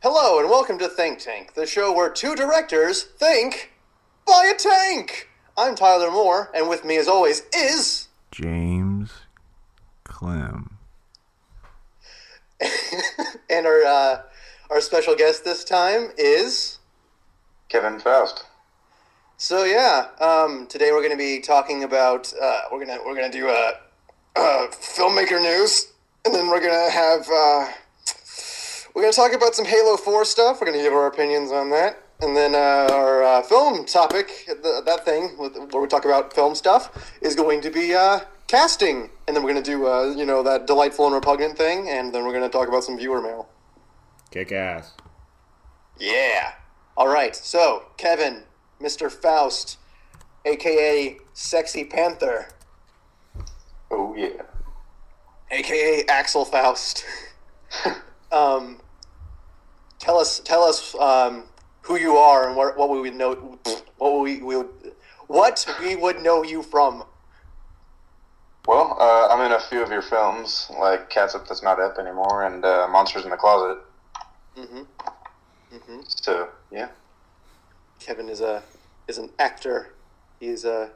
Hello and welcome to Think Tank, the show where two directors think by a tank. I'm Tyler Moore, and with me as always is... James Klim. And our special guest this time is... Kevin Faust. So yeah, today we're going to be talking about, we're gonna do filmmaker news, and then we're going to have... we're going to talk about some Halo 4 stuff. We're going to give our opinions on that. And then our film topic, that thing where we talk about film stuff, is going to be casting. And then we're going to do, that delightful and repugnant thing. And then we're going to talk about some viewer mail. Kick ass. Yeah. All right. So, Kevin, Mr. Faust, a.k.a. Sexy Panther. Oh, yeah. A.k.a. Axel Faust. Tell us who you are and what we would know, what we would know you from. Well, I'm in a few of your films, like Cats Up That's Not Up Anymore and Monsters in the Closet. So, yeah. Kevin is an actor. He is a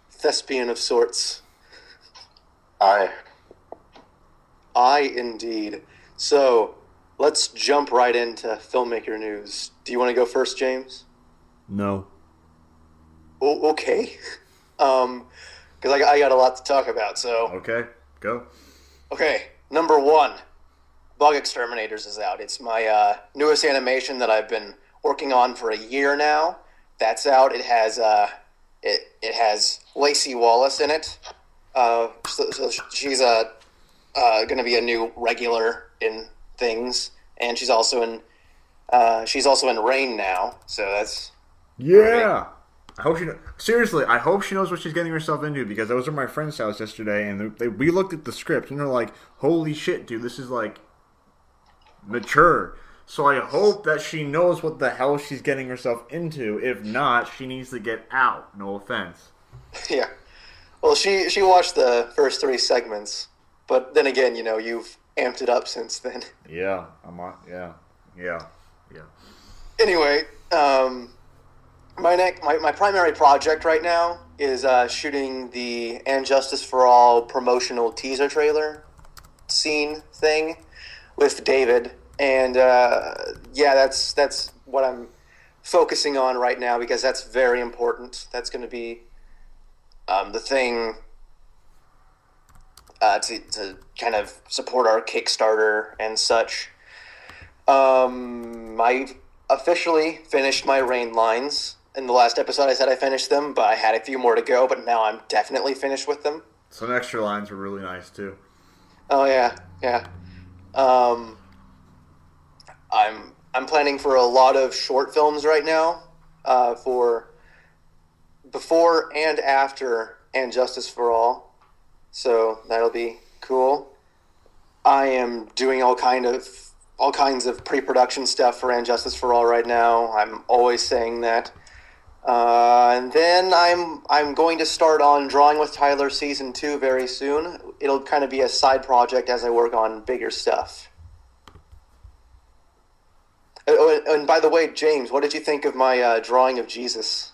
thespian of sorts. Aye, indeed. So, let's jump right into filmmaker news. Do you want to go first, James? No. Oh, okay. Because I got a lot to talk about, so... Okay, go. Okay, number one. Bug Exterminators is out. It's my newest animation that I've been working on for a year now. That's out. It has it has Lacey Wallace in it. So she's going to be a new regular in things, and she's also in Rain now. So that's Yeah. I hope seriously, I hope she knows what she's getting herself into, because I was at my friend's house yesterday and we looked at the script and they're like, holy shit, dude, this is like mature. So I hope that she knows what the hell she's getting herself into. If not, she needs to get out. No offense. Yeah. Well, she watched the first 3 segments, but then again, you've amped it up since then. Yeah, yeah. Anyway, my primary project right now is shooting the And Justice for All promotional teaser trailer scene thing with David, and that's what I'm focusing on right now, because that's very important. That's going to be the thing to kind of support our Kickstarter and such. I officially finished my Rain lines. In the last episode I said I finished them, but I had a few more to go, but now I'm definitely finished with them. Some extra lines were really nice too. Oh yeah. I'm planning for a lot of short films right now, for before and after And Justice for All. So that'll be cool. I am doing all kinds of pre-production stuff for And Justice for All right now. I'm always saying that. And then I'm going to start on Drawing with Tyler Season 2 very soon. It'll kind of be a side project as I work on bigger stuff. Oh, and by the way, James, what did you think of my drawing of Jesus?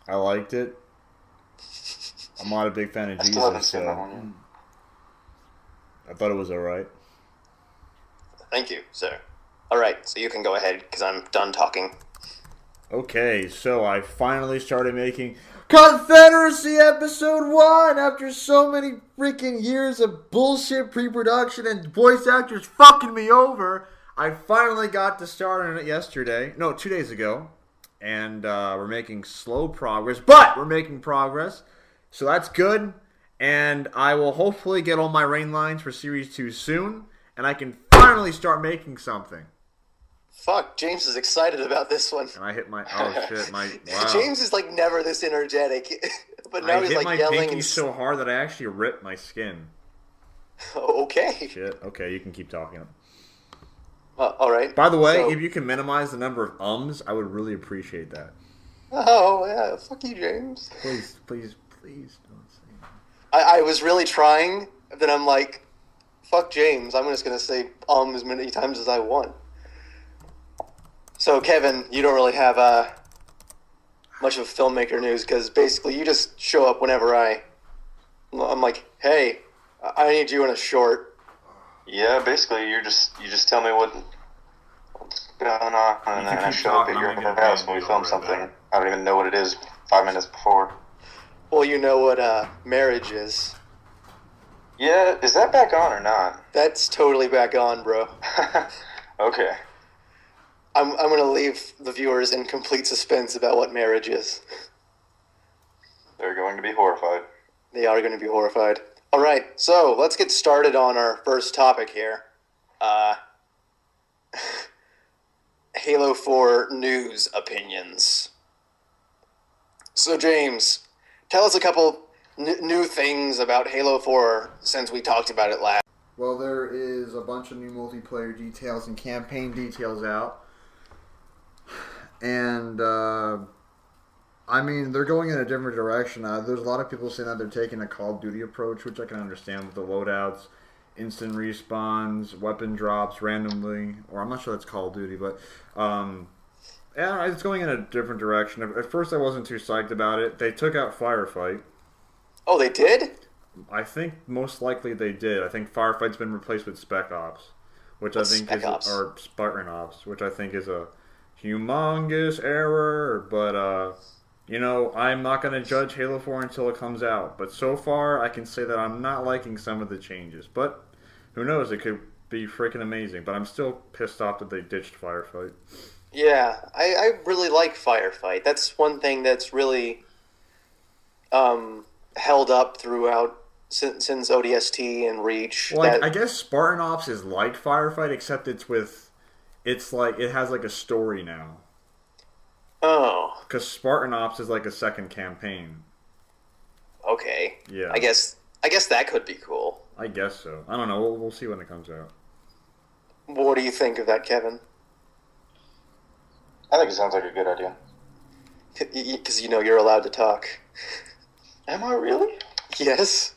I liked it. I'm not a big fan of I still haven't Jesus, seen that so one I thought it was alright. Thank you, sir. Alright, so you can go ahead, because I'm done talking. Okay, so I finally started making Confederacy Episode 1 after so many freaking years of bullshit pre-production and voice actors fucking me over. I finally got to start on it yesterday. No, 2 days ago. And we're making slow progress, but we're making progress. So that's good. And I will hopefully get all my Rain lines for Series 2 soon. And I can finally start making something. Fuck, James is excited about this one. And I hit my... Oh, shit. Wow. James is like never this energetic. But now he's like I hit yelling. my pinky so hard that I actually ripped my skin. Okay. Shit. Okay, you can keep talking. All right. By the way, if you can minimize the number of ums, I would really appreciate that. Oh, yeah. Fuck you, James. Please don't say that. I was really trying, then I'm like, fuck James. I'm just gonna say as many times as I want. So Kevin, you don't really have much of filmmaker news because basically you just show up whenever I'm like, hey, I need you in a short. Yeah, basically you just tell me what's going on, and then I show up at your house when we film something. I don't even know what it is 5 minutes before. Well, you know what marriage is. Yeah, is that back on or not? That's totally back on, bro. Okay. I'm going to leave the viewers in complete suspense about what marriage is. They're going to be horrified. They are going to be horrified. All right, so let's get started on our first topic here. Halo 4 news opinions. So, James, tell us a couple new things about Halo 4 since we talked about it last. Well, there is a bunch of new multiplayer details and campaign details out. And, I mean, they're going in a different direction. There's a lot of people saying that they're taking a Call of Duty approach, which I can understand with the loadouts, instant respawns, weapon drops randomly, or I'm not sure that's Call of Duty, but, yeah, it's going in a different direction. At first, I wasn't too psyched about it. They took out Firefight. Oh, they did? I think most likely they did. I think Firefight's been replaced with Spec Ops, which I think is, or Spartan Ops, which I think is a humongous error, but, you know, I'm not going to judge Halo 4 until it comes out. But so far, I can say that I'm not liking some of the changes. But who knows? It could be freaking amazing. But I'm still pissed off that they ditched Firefight. Yeah, I really like Firefight. That's one thing that's really held up throughout since ODST and Reach. Well, I guess Spartan Ops is like Firefight, except it's like it has like a story now. Oh. Because Spartan Ops is like a second campaign. Okay. Yeah. I guess that could be cool. I guess so. I don't know. We'll see when it comes out. What do you think of that, Kevin? I think it sounds like a good idea. Because you know you're allowed to talk. Am I really? Yes.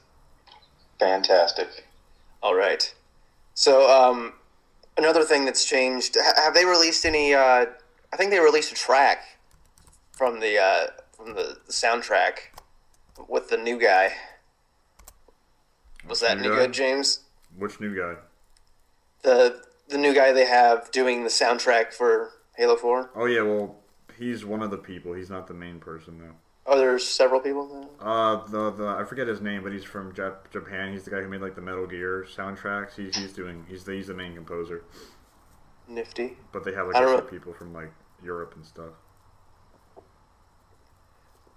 Fantastic. All right. So, another thing that's changed. Have they released any? I think they released a track from the soundtrack with the new guy. Was that any good, James? Which new guy? The new guy they have doing the soundtrack for Halo 4? Oh, yeah, well, he's one of the people. He's not the main person, though. Oh, there's several people now? I forget his name, but he's from Japan. He's the guy who made, like, the Metal Gear soundtracks. He's the main composer. Nifty. But they have, like, other people from, like, Europe and stuff.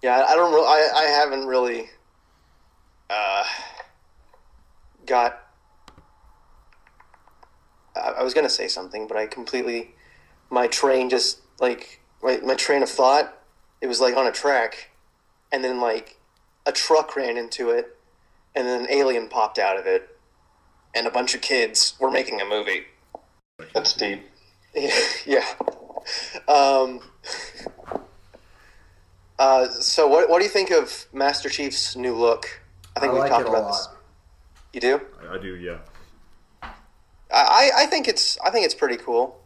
Yeah, I haven't really got... I was going to say something, but I completely... My train just, like... My train of thought, it was, like, on a track, and then, like, a truck ran into it, and then an alien popped out of it, and a bunch of kids were making a movie. That's deep. Yeah. So what do you think of Master Chief's new look? I think we've talked about this. You do? I do, yeah. I think it's pretty cool.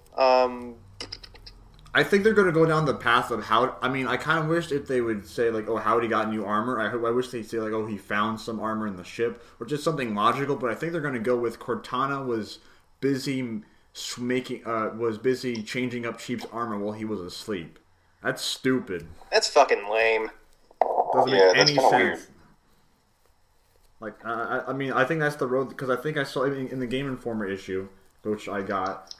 I think they're going to go down the path of how... I mean, I kind of wish if they would say, like, oh, how'd he got new armor? I wish they'd say, like, oh, he found some armor in the ship, or just something logical, but I think they're going to go with Cortana was busy changing up Chief's armor while he was asleep. That's stupid. That's fucking lame. Doesn't make any sense. Weird. Like, I mean, I think that's the road, because I think I saw in the Game Informer issue, which I got,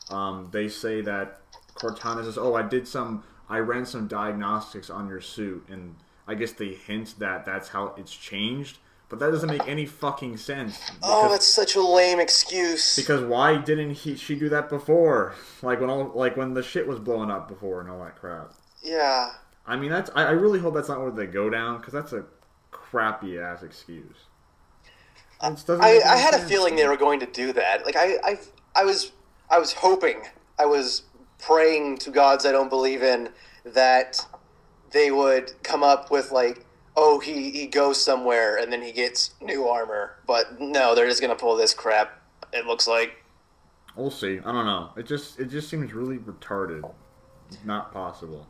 they say that Cortana says, oh, I ran some diagnostics on your suit, and I guess they hint that that's how it's changed, but that doesn't make any fucking sense. Oh, that's such a lame excuse. Because why didn't she do that before? Like when the shit was blowing up before and all that crap. Yeah. I mean, I really hope that's not where they go down, because that's a crappy ass excuse. I had a feeling they were going to do that. Like I was hoping, I was praying to gods I don't believe in that they would come up with like, oh, he goes somewhere and then he gets new armor. But no, they're just gonna pull this crap. It looks like. We'll see. I don't know. It just seems really retarded. It's not possible.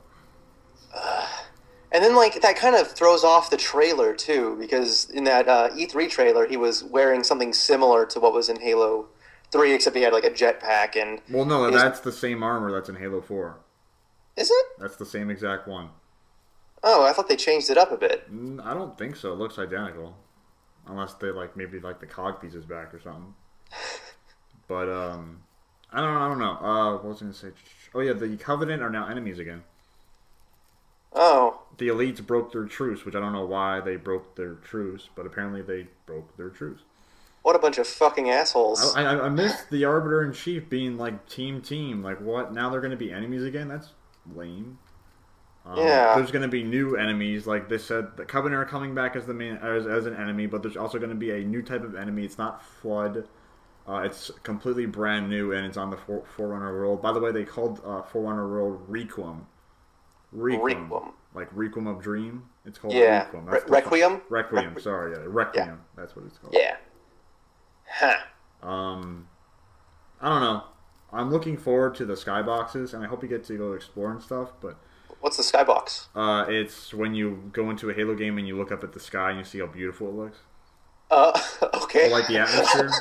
And then, like, that kind of throws off the trailer, too, because in that E3 trailer, he was wearing something similar to what was in Halo 3, except he had, like, a jetpack and... Well, no, that's the same armor that's in Halo 4. Is it? That's the same exact one. Oh, I thought they changed it up a bit. I don't think so. It looks identical. Unless they, like, maybe, like, the cog piece is back or something. But, I don't know. What was I going to say? Oh, yeah, the Covenant are now enemies again. Oh. The Elites broke their truce, which I don't know why they broke their truce, but apparently they broke their truce. What a bunch of fucking assholes. I missed the Arbiter-in-Chief being, like, team. Like, what? Now they're going to be enemies again? That's lame. Yeah. There's going to be new enemies. Like they said, the Covenant are coming back as the main as an enemy, but there's also going to be a new type of enemy. It's not Flood. It's completely brand new, and it's on the Forerunner world. By the way, they called Forerunner world Requiem. Requiem. Like Requiem of Dream. It's called Requiem. Requiem? Requiem, sorry. Yeah. Requiem. Yeah. That's what it's called. Yeah. Huh. I don't know. I'm looking forward to the skyboxes, and I hope you get to go explore and stuff, but... What's the skybox? It's when you go into a Halo game and you look up at the sky and you see how beautiful it looks. Okay. Or like the atmosphere.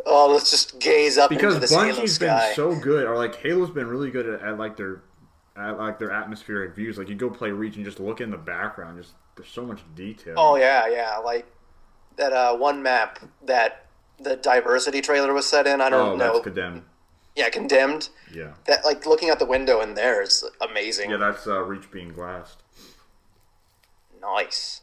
Oh, let's just gaze up into this Halo sky. Because Bungie's been so good, or like Halo's been really good at like their atmospheric views. Like you go play Reach and just look in the background, just there's so much detail. Oh yeah, like that one map that the Diversity trailer was set in. I don't know. That's Condemned. Yeah, Condemned. Yeah. That, like, looking out the window in there is amazing. Yeah, that's Reach being glassed. Nice.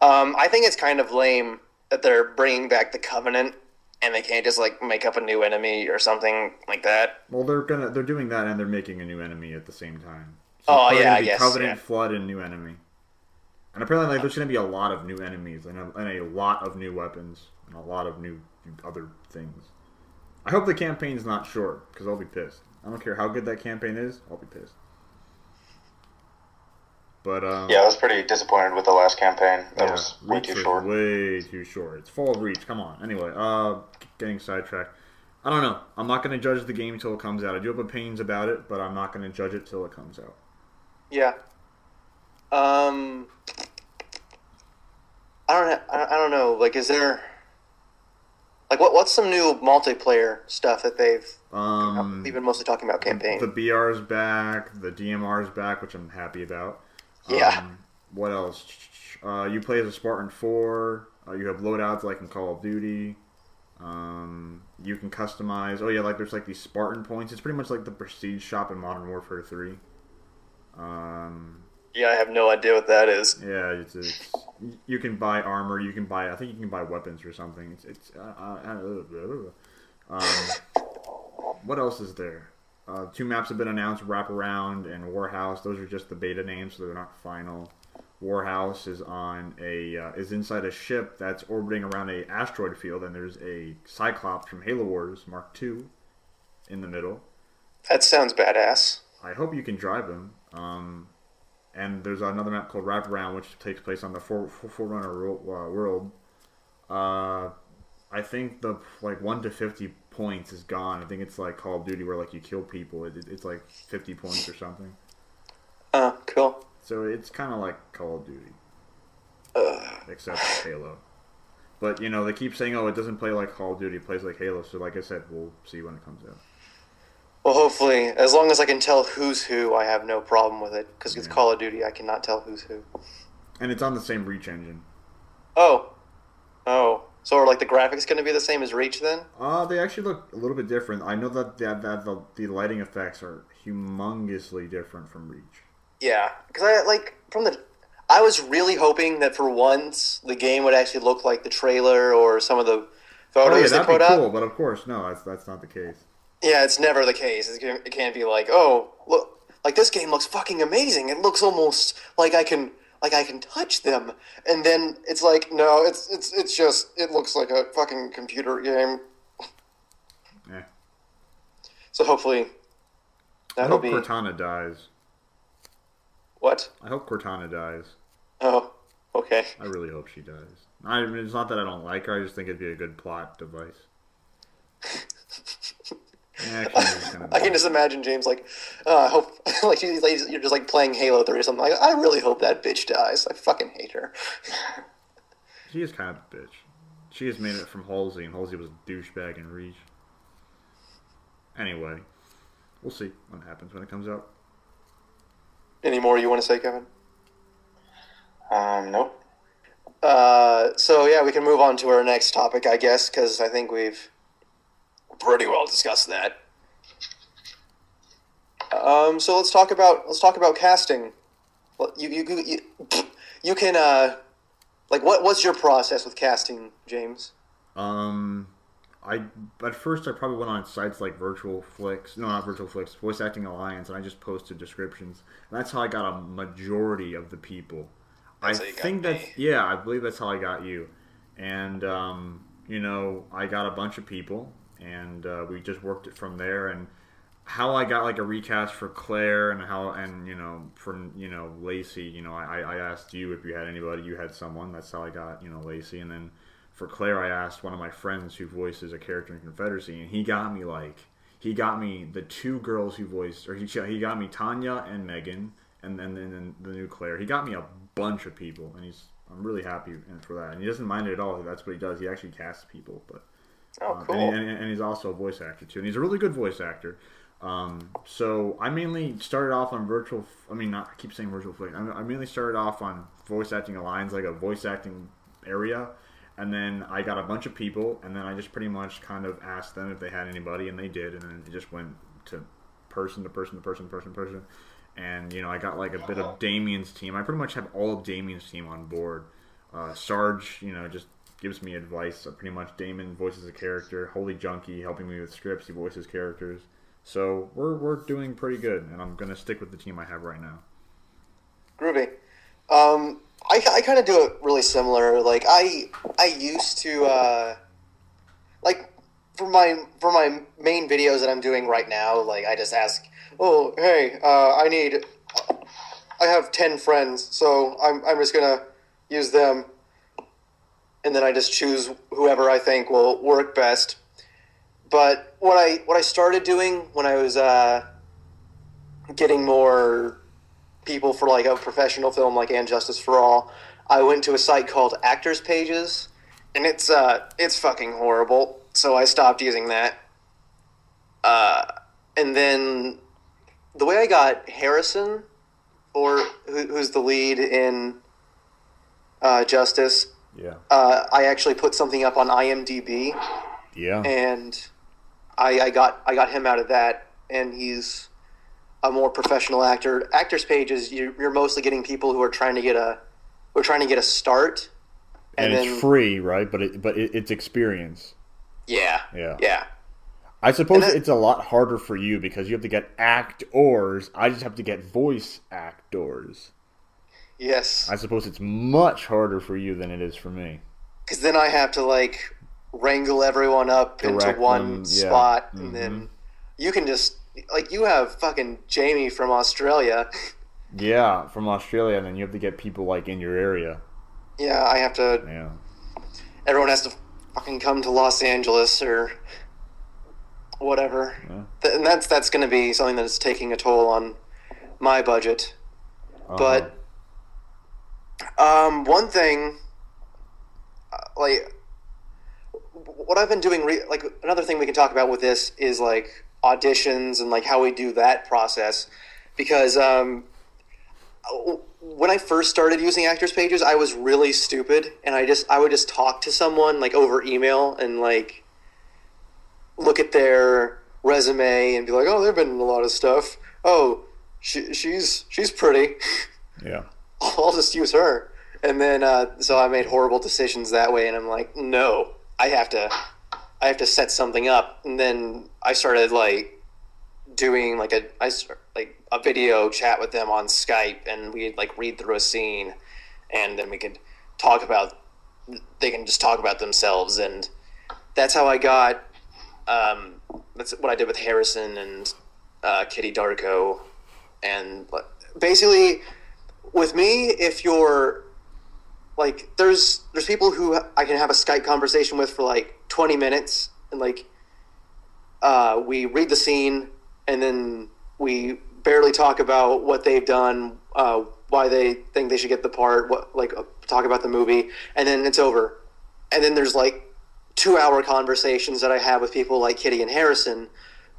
I think it's kind of lame that they're bringing back the Covenant and they can't just, like, make up a new enemy or something like that. Well, they're doing that and they're making a new enemy at the same time. So I guess. Covenant, Flood, and new enemy. And apparently, like, there's going to be a lot of new enemies and a lot of new weapons and a lot of new other things. I hope the campaign's not short, because I'll be pissed. I don't care how good that campaign is, I'll be pissed. But, yeah, I was pretty disappointed with the last campaign. That was way too short. Way too short. It's full of Reach, come on. Anyway, getting sidetracked. I don't know. I'm not going to judge the game until it comes out. I do have opinions about it, but I'm not going to judge it till it comes out. Yeah. I don't know. Like, is there... Like, what's some new multiplayer stuff that they've been mostly talking about campaign? The BR's back, the DMR's back, which I'm happy about. Yeah. What else? You play as a Spartan 4. You have loadouts like in Call of Duty. You can customize. Oh yeah, like there's like these Spartan points. It's pretty much like the Prestige shop in Modern Warfare 3. Yeah, I have no idea what that is. Yeah, you can buy armor. You can buy. I think you can buy weapons or something. What else is there? 2 maps have been announced: Wraparound and Warhouse. Those are just the beta names, so they're not final. Warhouse is inside a ship that's orbiting around a asteroid field, and there's a Cyclops from Halo Wars Mark II in the middle. That sounds badass. I hope you can drive him. And there's another map called Wraparound, which takes place on the Forerunner world. I think the 1 to 50 points is gone. I think it's like Call of Duty where like you kill people. It's like 50 points or something. Cool. So it's kind of like Call of Duty, except Halo. But you know they keep saying, "Oh, it doesn't play like Call of Duty; it plays like Halo." So like I said, we'll see when it comes out. Well, hopefully, as long as I can tell who's who, I have no problem with it. Because it's Call of Duty, I cannot tell who's who. And it's on the same Reach engine. Oh. So are like the graphics going to be the same as Reach then? They actually look a little bit different. I know that the lighting effects are humongously different from Reach. Yeah, because I was really hoping that for once the game would actually look like the trailer or some of the photos they put up. Cool, but of course, no, that's not the case. Yeah, it's never the case. It can't be like, oh, look, like this game looks fucking amazing. It looks almost like I can touch them, and then it's like, no, it's just it looks like a fucking computer game. Yeah. So hopefully that'll be. I hope Cortana dies. What? I hope Cortana dies. Oh, okay. I really hope she dies. I mean, it's not that I don't like her. I just think it'd be a good plot device. I can just imagine James like, I hope like you're just like playing Halo 3 or something. Like, I really hope that bitch dies. I fucking hate her. She is kind of a bitch. She just made it from Halsey, and Halsey was a douchebag in Reach. Anyway, we'll see what happens when it comes out. Any more you want to say, Kevin? Nope. So yeah, we can move on to our next topic, I guess, because I think we've pretty well discussed that. So let's talk about casting. Well, you can what's your process with casting, James? At first I probably went on sites like Voice Acting Alliance, and I just posted descriptions. And that's how I got a majority of the people. I believe that's how I got you. And I got a bunch of people, and we just worked it from there. And how I got like a recast for Claire, and Lacey, I asked you if you had anybody. You had someone. That's how I got Lacey. And then for Claire, I asked one of my friends who voices a character in Confederacy, and he got me the two girls who voiced, or he got me Tanya and Megan, and then the new Claire. He got me a bunch of people, and I'm really happy for that. And he doesn't mind it at all. That's what he does. He actually casts people, but cool. And he's also a voice actor too, and he's a really good voice actor. So I mainly started off on I keep saying virtual flick. I mainly started off on Voice Acting Alliance, like a voice acting area. And then I got a bunch of people, and then I just pretty much kind of asked them if they had anybody, and they did. And then it just went to person to person to person to person to person. And, I got like a bit of Damien's team. I pretty much have all of Damien's team on board. Sarge, just gives me advice. Pretty much Damien voices a character. Holy Junkie helping me with scripts. He voices characters. So we're doing pretty good, and I'm going to stick with the team I have right now. Groovy. I kind of do it really similar. Like I used to for my main videos that I'm doing right now. Like I just ask, oh hey, I have 10 friends, so I'm just gonna use them, and then I just choose whoever I think will work best. But what I started doing when I was getting more people for like a professional film like And Justice for All, I went to a site called Actors Pages, and it's fucking horrible. So I stopped using that. And then the way I got Harrison, who's the lead in Justice, I actually put something up on IMDb. Yeah. And I got him out of that, and he's a more professional actor. Actors Pages, you're mostly getting people who are trying to get a start, and it's free, right? But it's experience. Yeah. I suppose it's a lot harder for you because you have to get actors. I just have to get voice actors. Yes. I suppose it's much harder for you than it is for me. Because then I have to like wrangle everyone up into one spot, and then you can just like you have fucking Jamie from Australia. Yeah, from Australia, and then you have to get people like in your area. Yeah, I have to. Yeah. Everyone has to fucking come to Los Angeles or whatever, and that's going to be something that's taking a toll on my budget. But one thing, like what I've been doing, like another thing we can talk about with this is like auditions and like how we do that process, because when I first started using Actors Pages, I was really stupid, and I would just talk to someone like over email and like look at their resume and be like, oh, they've been in a lot of stuff. Oh, she's pretty. Yeah. I'll just use her. And then so I made horrible decisions that way, and I'm like, no, I have to set something up. And then I started like doing like a video chat with them on Skype, and we'd like read through a scene, and then they can just talk about themselves, and that's how I got that's what I did with Harrison and Kitty Darko. And basically with me, if you're like there's people who I can have a Skype conversation with for like 20 minutes, and like we read the scene, and then we barely talk about what they've done, why they think they should get the part, talk about the movie, and then it's over. And then there's like 2-hour conversations that I have with people like Kitty and Harrison,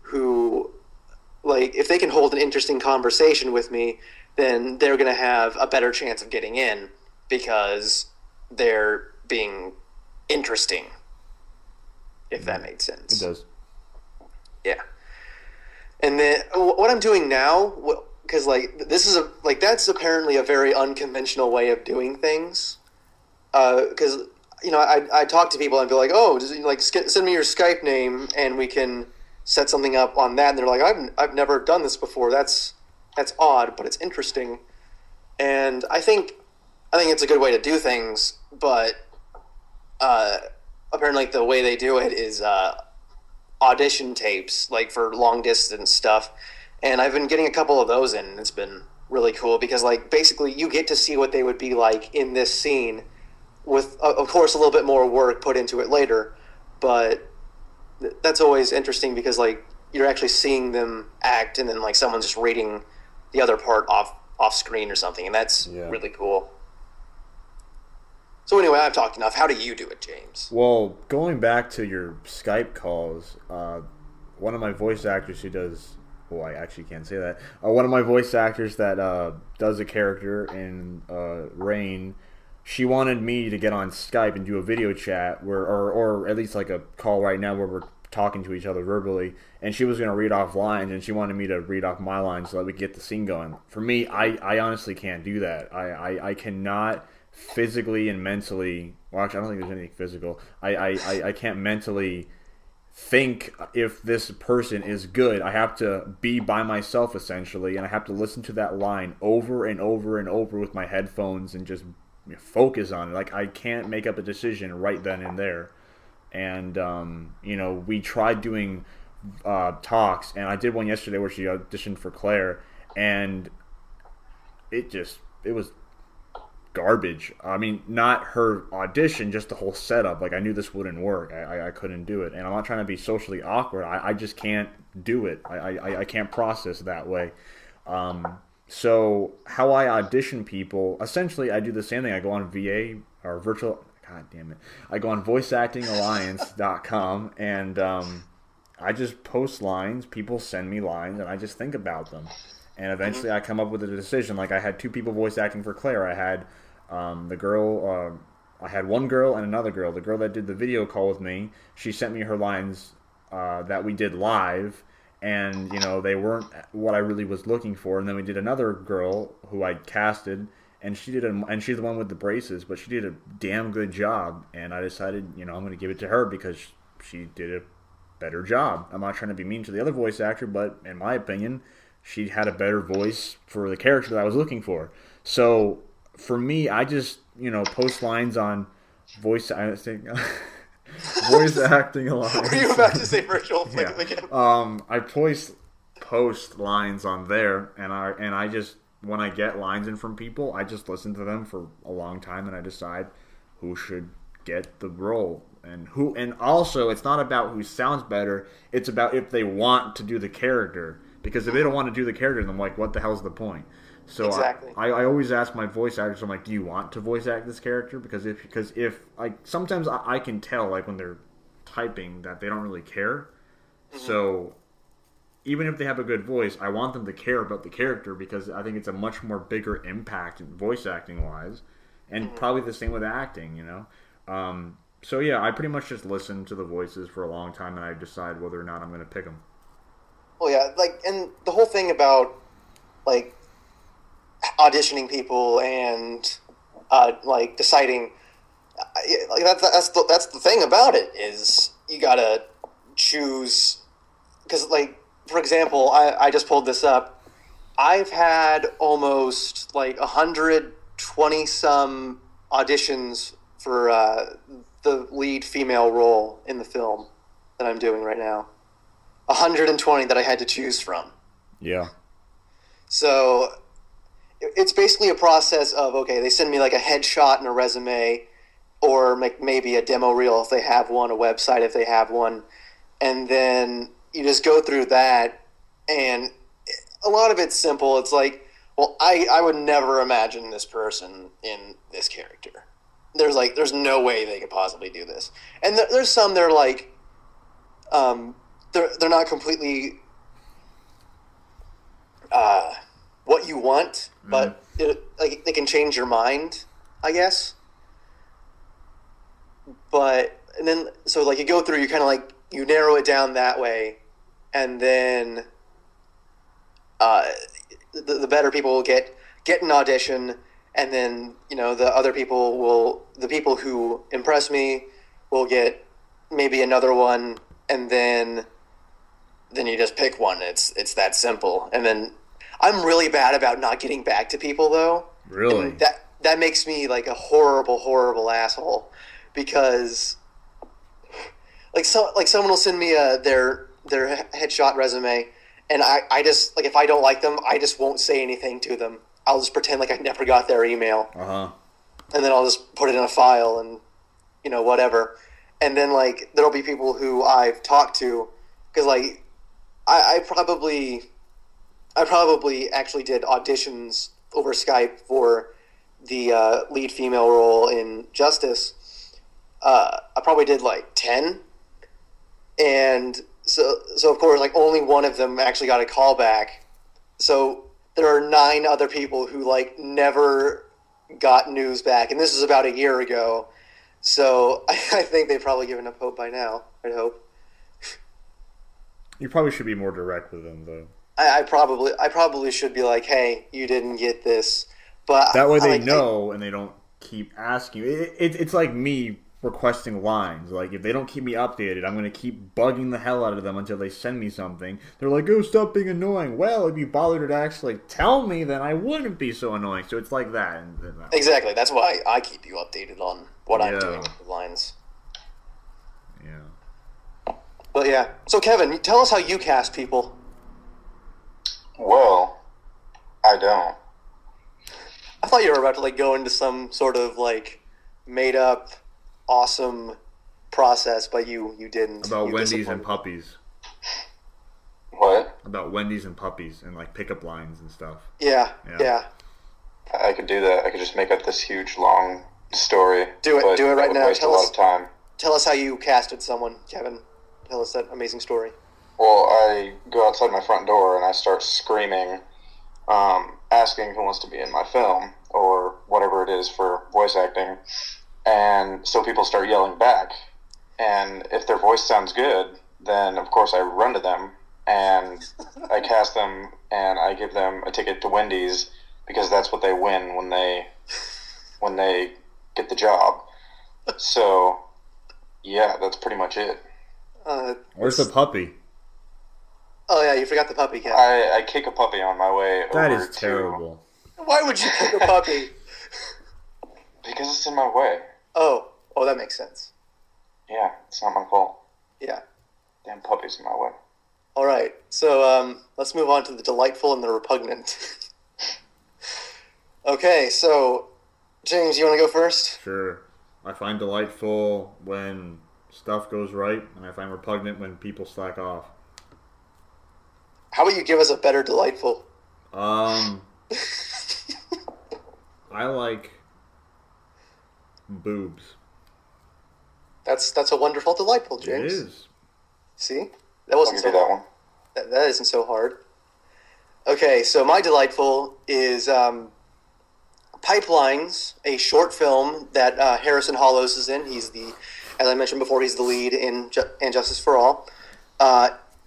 who, like, if they can hold an interesting conversation with me, then they're going to have a better chance of getting in because they're being interesting, if that made sense. It does. Yeah. And then what I'm doing now, because that's apparently a very unconventional way of doing things. Because I talk to people and be like, oh, just send me your Skype name and we can set something up on that. And they're like, I've never done this before. That's odd, but it's interesting. And I think it's a good way to do things, but apparently the way they do it is audition tapes, like for long distance stuff. And I've been getting a couple of those in, and it's been really cool because, like, basically you get to see what they would be like in this scene with, of course, a little bit more work put into it later. But that's always interesting because, like, you're actually seeing them act, and then, like, someone's just reading the other part off screen or something, and that's really cool. So anyway, I've talked enough. How do you do it, James? Well, going back to your Skype calls, one of my voice actors who does... Well, I actually can't say that. One of my voice actors that does a character in Rain, she wanted me to get on Skype and do a video chat, or at least like a call right now where we're talking to each other verbally, and she was going to read off lines, and she wanted me to read off my lines so that we could get the scene going. For me, I honestly can't do that. I cannot physically and mentally... Well, actually, I don't think there's anything physical. I can't mentally think if this person is good. I have to be by myself, essentially, and I have to listen to that line over and over and over with my headphones and just focus on it. Like, I can't make up a decision right then and there. And, we tried doing talks, and I did one yesterday where she auditioned for Claire, and it was garbage. I mean, not her audition, just the whole setup. Like, I knew this wouldn't work. I couldn't do it. And I'm not trying to be socially awkward. I just can't do it. I can't process that way. So how I audition people, essentially I do the same thing. I go on VA or virtual... God damn it. I go on voiceactingalliance.com and I just post lines. People send me lines and I just think about them. And eventually I come up with a decision. Like, I had 2 people voice acting for Claire. I had I had one girl and another girl. The girl that did the video call with me, she sent me her lines that we did live. And, they weren't what I really was looking for. And then we did another girl who I casted, and she's the one with the braces, but she did a damn good job. And I decided, I'm going to give it to her because she did a better job. I'm not trying to be mean to the other voice actor, but in my opinion, she had a better voice for the character that I was looking for. So for me, I just, post lines on voice acting alliance. Were you about to say virtual flip again? I post lines on there, and I just, when I get lines in from people, I just listen to them for a long time, and I decide who should get the role. And also, it's not about who sounds better, it's about if they want to do the character. Because if they don't want to do the character, then I'm like, what the hell's the point? So exactly. I always ask my voice actors, I'm like, do you want to voice act this character? Because if sometimes I can tell, like, when they're typing that they don't really care. Mm-hmm. So even if they have a good voice, I want them to care about the character because I think it's a much more bigger impact voice acting wise. And probably the same with acting, So yeah, I pretty much just listen to the voices for a long time and I decide whether or not I'm going to pick them. Well, yeah, and the whole thing about, auditioning people and, deciding, that's the thing about it is you gotta choose, because, for example, I just pulled this up. I've had almost, 120-some auditions for the lead female role in the film that I'm doing right now. 120 that I had to choose from. Yeah. So it's basically a process of, okay, they send me a headshot and a resume, or maybe a demo reel if they have one, a website if they have one, and then you just go through that, and a lot of it's simple. It's like, well, I would never imagine this person in this character. There's no way they could possibly do this. And there's some that are like, they're not completely what you want, but like they can change your mind, I guess. But and then so like you go through, you kind of like you narrow it down that way, and then the better people will get an audition, and then the people who impress me will get maybe another one, and then you just pick one. It's that simple. And then I'm really bad about not getting back to people, though. Really? And that makes me like a horrible asshole, because like someone will send me their headshot resume, and I just like, if I don't like them, I just won't say anything to them. I'll just pretend like I never got their email. And then I'll just put it in a file and whatever. And then like there'll be people who I've talked to, because like I probably actually did auditions over Skype for the lead female role in Justice. I probably did like 10, and so of course like only one of them actually got a call back. So there are 9 other people who like never got news back, and this is about a year ago. So I think they've probably given up hope by now. I'd hope. You probably should be more direct with them, though. I probably should be like, hey, you didn't get this, but that way they know and they don't keep asking you. It's like me requesting lines. Like, if they don't keep me updated, I'm going to keep bugging the hell out of them until they send me something. They're like, oh, stop being annoying. Well, if you bothered to actually tell me, then I wouldn't be so annoying. So it's like that. Exactly. That's why I keep you updated on what I'm doing with the lines. Yeah. But yeah. So Kevin, tell us how you cast people. Well, I don't. I thought you were about to like go into some sort of like made up awesome process, but you didn't. About Wendy's and puppies. What? About Wendy's and puppies and like pickup lines and stuff. Yeah. I could do that. I could just make up this huge long story. Do it right now. Waste a lot of time. Tell us how you casted someone, Kevin. Tell us that amazing story. Well, I go outside my front door and I start screaming, asking who wants to be in my film or whatever it is for voice acting. And so people start yelling back. And if their voice sounds good, then of course I run to them and I cast them and I give them a ticket to Wendy's, because that's what they win when they get the job. So, yeah, that's pretty much it. Where's the puppy? Oh yeah, you forgot the puppy, Kevin. I kick a puppy on my way over. That is terrible. Why would you kick a puppy? Because it's in my way. Oh, that makes sense. Yeah, it's not my fault. Yeah. Damn puppy's in my way. All right, so let's move on to the delightful and the repugnant. Okay, so James, you want to go first? Sure. I find delightful when stuff goes right, and I find repugnant when people slack off. How about you give us a better delightful? I like boobs. That's a wonderful delightful, James. It is. See? That wasn't so that one. That isn't so hard. Okay, so my delightful is Pipelines, a short film that Harrison Hollows is in. He's as I mentioned before, he's the lead in Justice for All.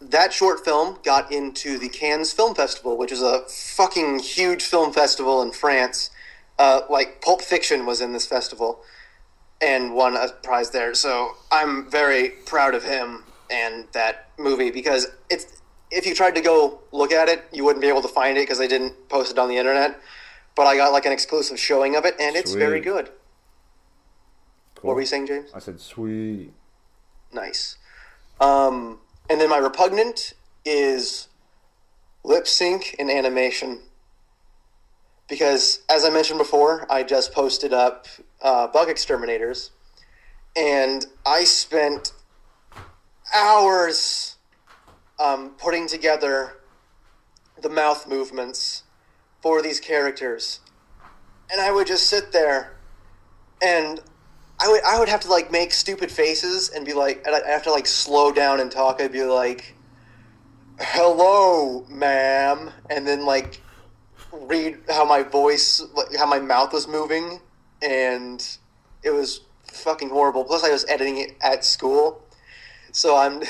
That short film got into the Cannes Film Festival, which is a fucking huge film festival in France. Like Pulp Fiction was in this festival and won a prize there. So I'm very proud of him and that movie, because if you tried to go look at it, you wouldn't be able to find it because they didn't post it on the internet. But I got like an exclusive showing of it, and it's very good. Cool. What were you saying, James? I said sweet. Nice. And then my repugnant is lip sync and animation. Because, as I mentioned before, I just posted up Bug Exterminators, and I spent hours putting together the mouth movements for these characters. And I would just sit there, and I would have to, like, make stupid faces and be like, and I'd have to, like, slow down and talk. I'd be like, hello, ma'am, and then, like, read how my voice, like, how my mouth was moving, and it was fucking horrible. Plus, I was editing it at school, so I'm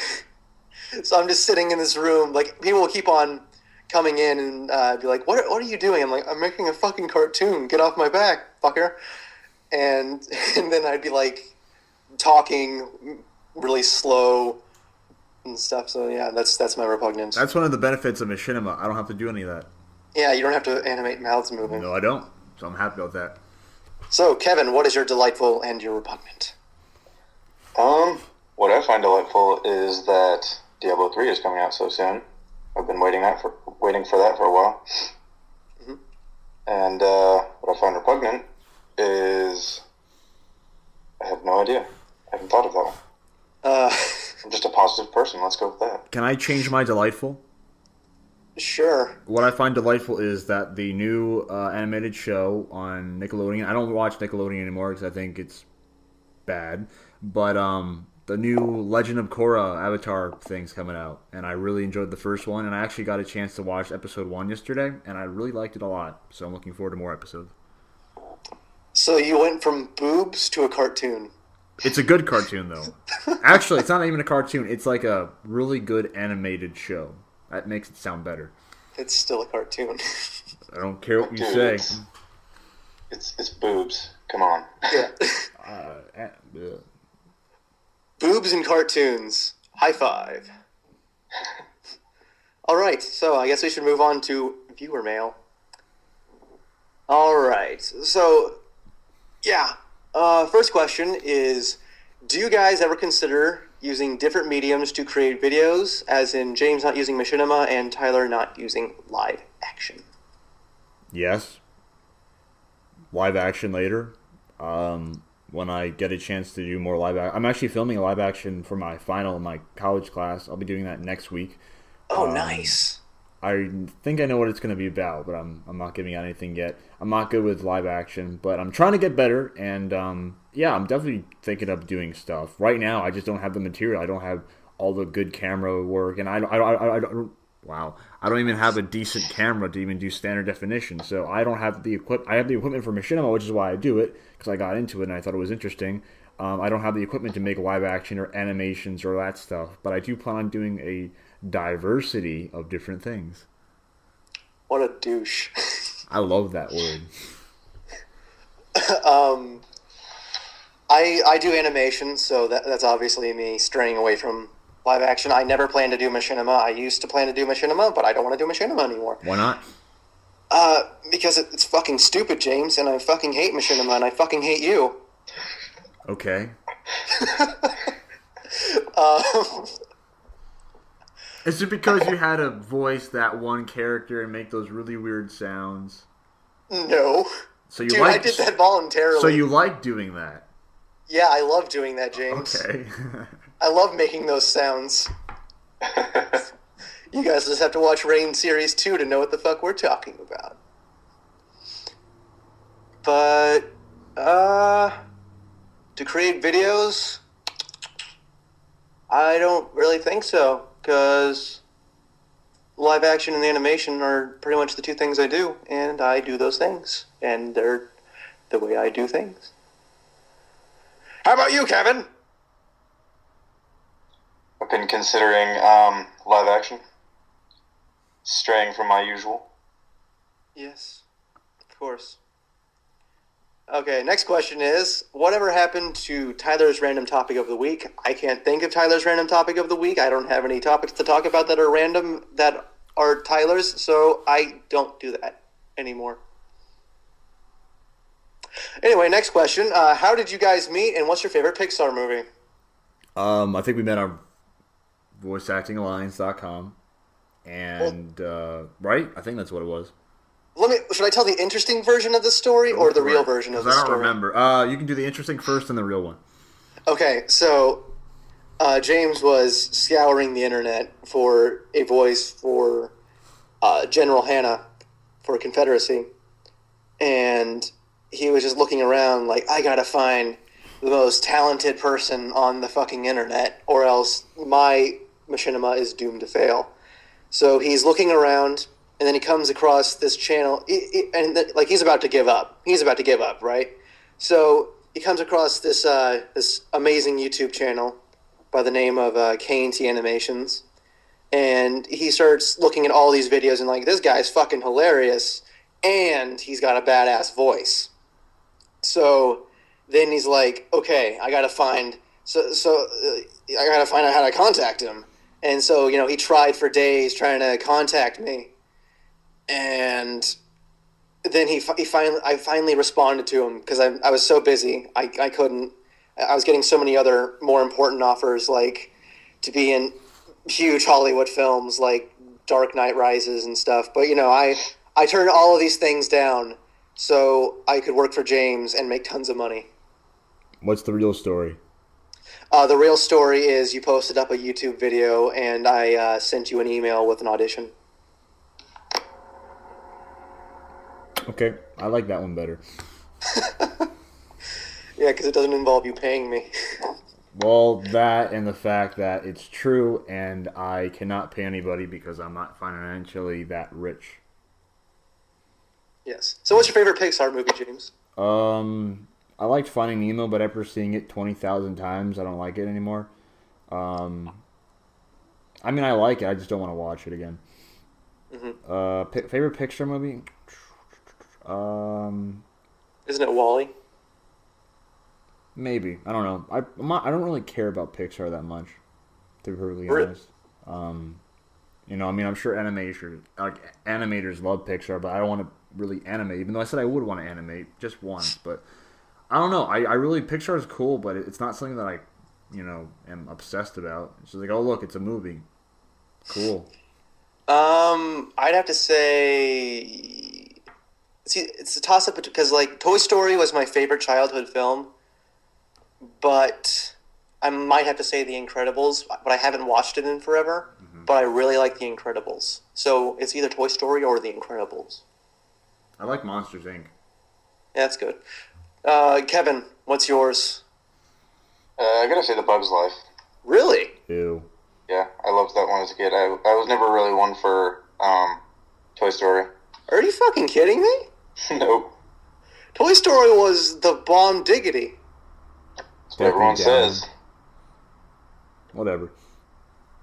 just sitting in this room. Like, people will keep on coming in and be like, "What are you doing?" I'm like, "I'm making a fucking cartoon. Get off my back, fucker." And then I'd be like talking really slow and stuff. So yeah, that's my repugnance. That's one of the benefits of Machinima. I don't have to do any of that. Yeah, you don't have to animate mouths moving. No, I don't. So I'm happy about that. So, Kevin, what is your delightful and your repugnant? What I find delightful is that Diablo 3 is coming out so soon. I've been waiting for that for a while. Mm-hmm. And what I find repugnant is I have no idea. I haven't thought of that one. I'm just a positive person. Let's go with that. Can I change my delightful? Sure. What I find delightful is that the new animated show on Nickelodeon, I don't watch Nickelodeon anymore because I think it's bad, but the new Legend of Korra Avatar thing's coming out, and I really enjoyed the first one, and I actually got a chance to watch episode 1 yesterday, and I really liked it a lot, so I'm looking forward to more episodes. So you went from boobs to a cartoon. It's a good cartoon, though. Actually, it's not even a cartoon. It's like a really good animated show. That makes it sound better. It's still a cartoon. I don't care what you say. It's boobs. Come on. Yeah. Boobs and cartoons. High five. All right, so I guess we should move on to viewer mail. All right, so yeah. First question is, do you guys ever consider using different mediums to create videos, as in James not using Machinima and Tyler not using live action? Yes. Live action later. When I get a chance to do more live action. I'm actually filming a live action for my final in my college class. I'll be doing that next week. Oh, nice. I think I know what it's going to be about, but I'm not giving out anything yet. I'm not good with live action, but I'm trying to get better, and yeah, I'm definitely thinking of doing stuff. Right now, I just don't have the material. I don't have all the good camera work, and I don't even have a decent camera to even do standard definition, so I don't have the I have the equipment for Machinima, which is why I do it, because I got into it and I thought it was interesting. I don't have the equipment to make live action or animations or that stuff, but I do plan on doing a diversity of different things. What a douche. I love that word. I do animation, so that's obviously me straying away from live action. I never plan to do Machinima. I used to plan to do Machinima, but I don't want to do Machinima anymore. Why not? Because it's fucking stupid, James, and I fucking hate Machinima, and I fucking hate you. Okay. Is it because you had to voice that one character and make those really weird sounds? No. So Dude, I did that voluntarily. So you like doing that? Yeah, I love doing that, James. Okay. I love making those sounds. You guys just have to watch Rain Series 2 to know what the fuck we're talking about. But, to create videos, I don't really think so, because live action and animation are pretty much the two things I do, and I do those things, and they're the way I do things. How about you, Kevin? I've been considering live action, straying from my usual. Yes, of course. Okay, next question is, whatever happened to Tyler's random topic of the week? I can't think of Tyler's random topic of the week. I don't have any topics to talk about that are random, that are Tyler's, so I don't do that anymore. Anyway, next question. How did you guys meet, and what's your favorite Pixar movie? I think we met on voiceactingalliance.com, and, right? I think that's what it was. Should I tell the interesting version of the story or the real version of the story? I don't remember. You can do the interesting first and the real one. Okay, so James was scouring the internet for a voice for General Hanna for Confederacy, and he was just looking around like, I gotta find the most talented person on the fucking internet, or else my machinima is doomed to fail. So he's looking around, and then he comes across this channel, and he's about to give up. He's about to give up, right? So he comes across this this amazing YouTube channel by the name of K&T Animations, and he starts looking at all these videos and like, this guy's fucking hilarious, and he's got a badass voice. So then he's like, okay, I gotta find out how to contact him. And so, he tried for days trying to contact me, and then I finally responded to him because I was so busy. I couldn't. I was getting so many other more important offers, like to be in huge Hollywood films like Dark Knight Rises and stuff. But I turned all of these things down so I could work for James and make tons of money. What's the real story? The real story is you posted up a YouTube video, and I sent you an email with an audition. Okay, I like that one better. Yeah, because it doesn't involve you paying me. Well, that and the fact that it's true, and I cannot pay anybody because I'm not financially that rich. Yes. So what's your favorite Pixar movie, James? I liked Finding Nemo, but after seeing it 20,000 times, I don't like it anymore. I mean, I like it. I just don't want to watch it again. Mm-hmm. Favorite Pixar movie? Isn't it WALL-E? Maybe. I don't know. I don't really care about Pixar that much, to be perfectly honest. I mean, I'm sure animators love Pixar, but I don't want to really animate, even though I said I would want to animate just once, but I don't know. I really, Pixar is cool, but it's not something that I, am obsessed about. It's just like, oh, look, it's a movie. Cool. I'd have to say, it's a toss-up because, like, Toy Story was my favorite childhood film, but I might have to say The Incredibles, but I haven't watched it in forever, but I really like The Incredibles. So it's either Toy Story or The Incredibles. I like Monsters, Inc. Yeah, that's good. Kevin, what's yours? I gotta say The Bug's Life. Really? Ew. Yeah, I loved that one as a kid. I was never really one for Toy Story. Are you fucking kidding me? Nope. Toy Story was the bomb diggity. That's what everyone says. Whatever.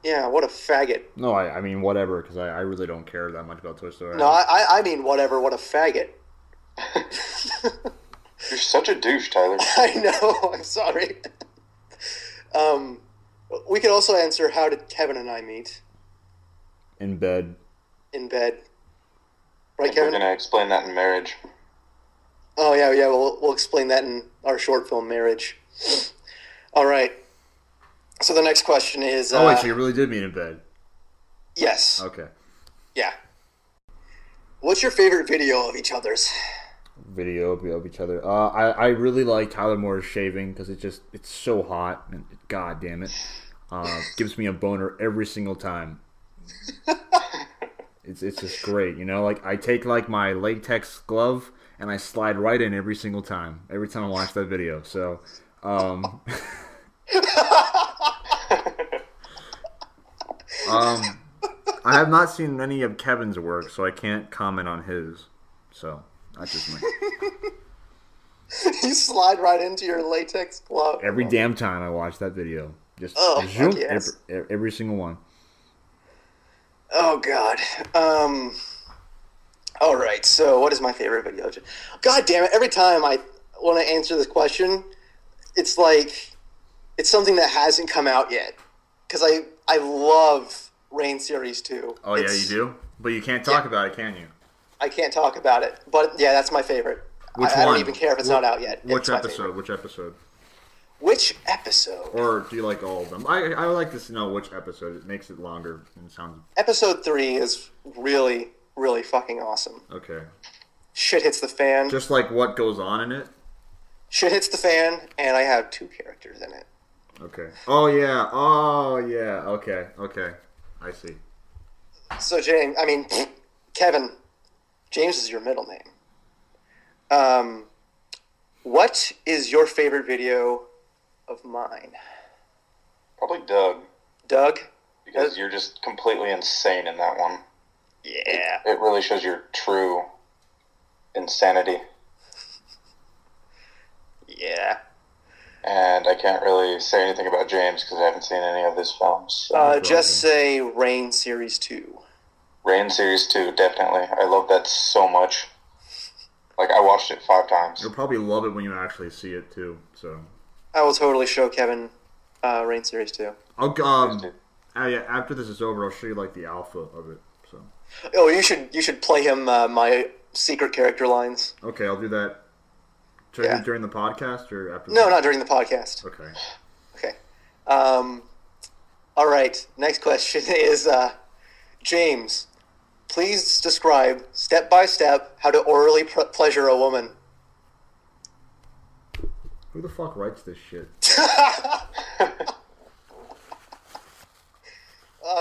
Yeah, what a faggot. No, I mean whatever, because I really don't care that much about Toy Story. No, I mean whatever, what a faggot. You're such a douche, Tyler. I know, I'm sorry. We could also answer, how did Kevin and I meet? In bed. In bed. Right, We're Kevin? going to explain that in marriage. Oh, yeah, we'll explain that in our short film, Marriage. All right. So the next question is... oh, wait, so you really did meet in bed? Yes. Okay. Yeah. What's your favorite video of each other's? Video of each other. I really like Tyler Moore's shaving because it's so hot, and god damn it, gives me a boner every single time. It's just great, Like I take like my latex glove and I slide right in every single time. Every time I watch that video. So, I have not seen any of Kevin's work, so I can't comment on his. So. That's just me. You slide right into your latex glove. Every damn time I watch that video. Just zoom, yes. every single one. Oh, God. All right, so what is my favorite video? God damn it, every time I want to answer this question, it's like, it's something that hasn't come out yet. Because I love Rain Series 2. Oh, yeah, you do? But you can't talk about it, can you? I can't talk about it, but yeah, that's my favorite. Which one? I don't even care if it's not out yet. Which episode? Which episode? Which episode? Or do you like all of them? I would like to know which episode. It makes it longer and sounds... Episode 3 is really, really fucking awesome. Okay. Shit hits the fan. Just like what goes on in it? Shit hits the fan, and I have 2 characters in it. Okay. Oh yeah. Okay. I see. So Kevin, James is your middle name. What is your favorite video of mine? Probably Doug. Doug? Because you're just completely insane in that one. Yeah. It really shows your true insanity. Yeah. And I can't really say anything about James because I haven't seen any of his films. So. Just say Rain Series 2. Rain Series 2, definitely. I love that so much. Like, I watched it 5 times. You'll probably love it when you actually see it, too. So I will totally show Kevin Rain Series 2. After this is over, I'll show you, like, the alpha of it. So. Oh, you should play him my secret character lines. Okay, I'll do that. Should I do it during the podcast or after? No, not during the podcast. Okay. All right. Next question is, James, please describe step by step how to orally pleasure a woman. Who the fuck writes this shit?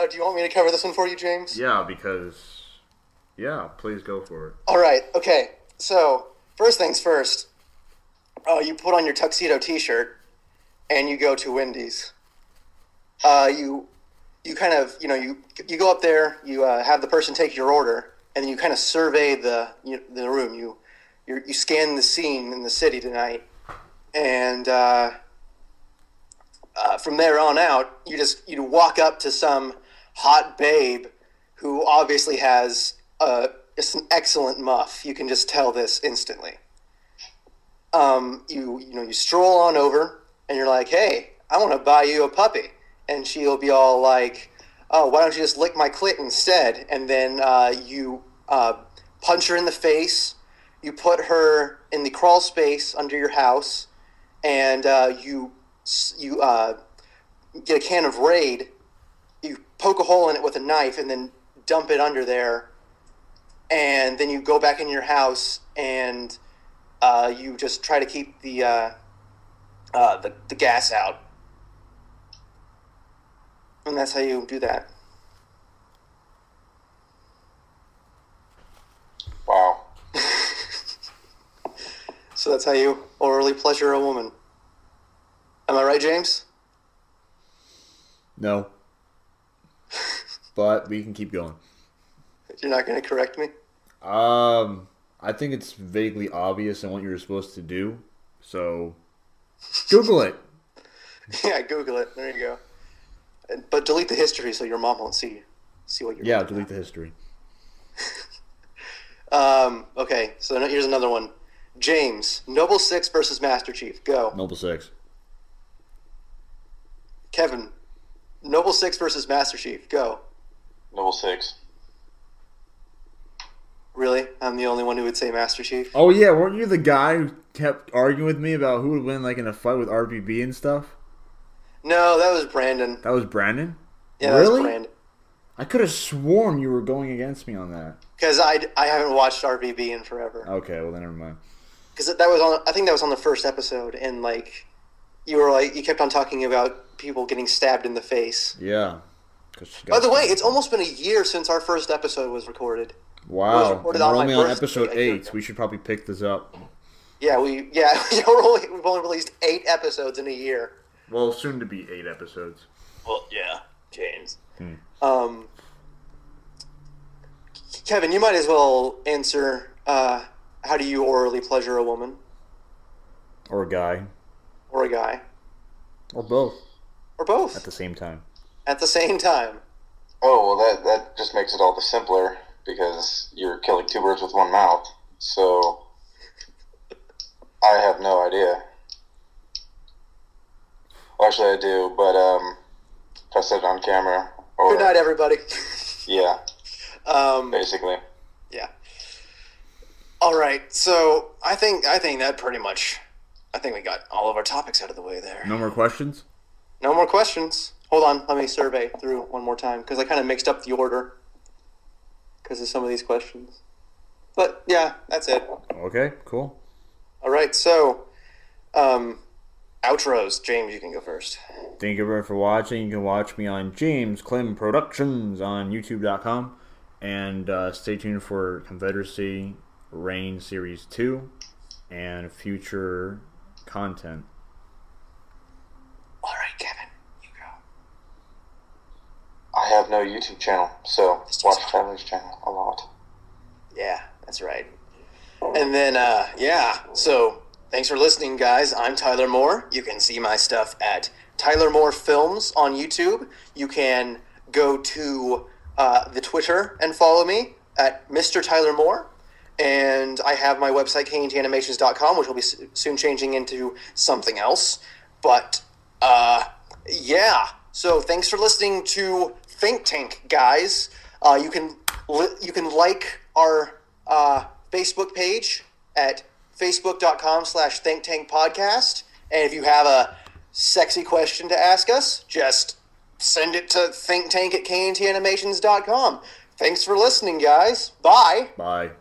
Do you want me to cover this one for you, James? Yeah, please go for it. All right. Okay. So first things first. You put on your tuxedo T-shirt, and you go to Wendy's. You kind of, you go up there. You have the person take your order, and then you kind of survey the room. You scan the scene in the city tonight, and from there on out, you walk up to some hot babe who obviously has just an excellent muff. You can just tell this instantly. You stroll on over and you're like, hey, I want to buy you a puppy. And she'll be all like, oh, why don't you just lick my clit instead? And then you punch her in the face. You put her in the crawl space under your house, and you get a can of Raid. You poke a hole in it with a knife and then dump it under there. And then you go back in your house and you just try to keep the gas out, and that's how you do that. Wow. So that's how you orally pleasure a woman. Am I right, James? No. But we can keep going. You're not going to correct me? I think it's vaguely obvious in what you're supposed to do, so Google it. Yeah, Google it. There you go. But delete the history so your mom won't see what you're doing. Yeah, delete the history. Okay, so here's another one. James, Noble Six versus Master Chief. Go. Noble Six. Kevin, Noble Six versus Master Chief. Go. Noble Six. Really? I'm the only one who would say Master Chief? Oh, yeah. Weren't you the guy who kept arguing with me about who would win, like, in a fight with RBB and stuff? No, that was Brandon. That was Brandon? Yeah, really? That was Brandon. I could have sworn you were going against me on that. Because I haven't watched RBB in forever. Okay, well, then never mind. Because I think that was on the first episode, and, like, you kept on talking about people getting stabbed in the face. Yeah. By the way, it's almost been a year since our first episode was recorded. Wow, we're only on episode 8. We should probably pick this up. Yeah, we've only released 8 episodes in a year. Well, soon to be 8 episodes. Well, yeah, James. Kevin, you might as well answer. How do you orally pleasure a woman? Or a guy. Or a guy. Or both. Or both. At the same time. At the same time. Oh, well, that just makes it all the simpler, because you're killing 2 birds with 1 mouth. So, I have no idea. Well, actually, I do, but if I said it on camera... Or, good night, everybody. Yeah. Basically. Yeah. All right, so I think that pretty much... I think we got all of our topics out of the way there. No more questions? No more questions. Hold on, let me survey through one more time, because I kind of mixed up the order because of some of these questions. But, yeah, that's it. Okay, cool. All right, so Outros. James, you can go first. Thank you everyone for watching. You can watch me on JamesKlimProductions on YouTube.com. And stay tuned for Confederacy Reign Series 2 and future content. All right, Kevin, you go. I have no YouTube channel, so watch Tyler's channel a lot. Yeah, that's right. And then, so thanks for listening, guys. I'm Tyler Moore. You can see my stuff at Tyler Moore Films on YouTube. You can go to the Twitter and follow me at Mr. Tyler Moore. And I have my website, KNTanimations.com, which will be soon changing into something else. But, so thanks for listening to Think Tank, guys. You can like our Facebook page at facebook.com/thinktankpodcast. And if you have a sexy question to ask us, just send it to thinktank@kntanimations.com. Thanks for listening, guys. Bye. Bye.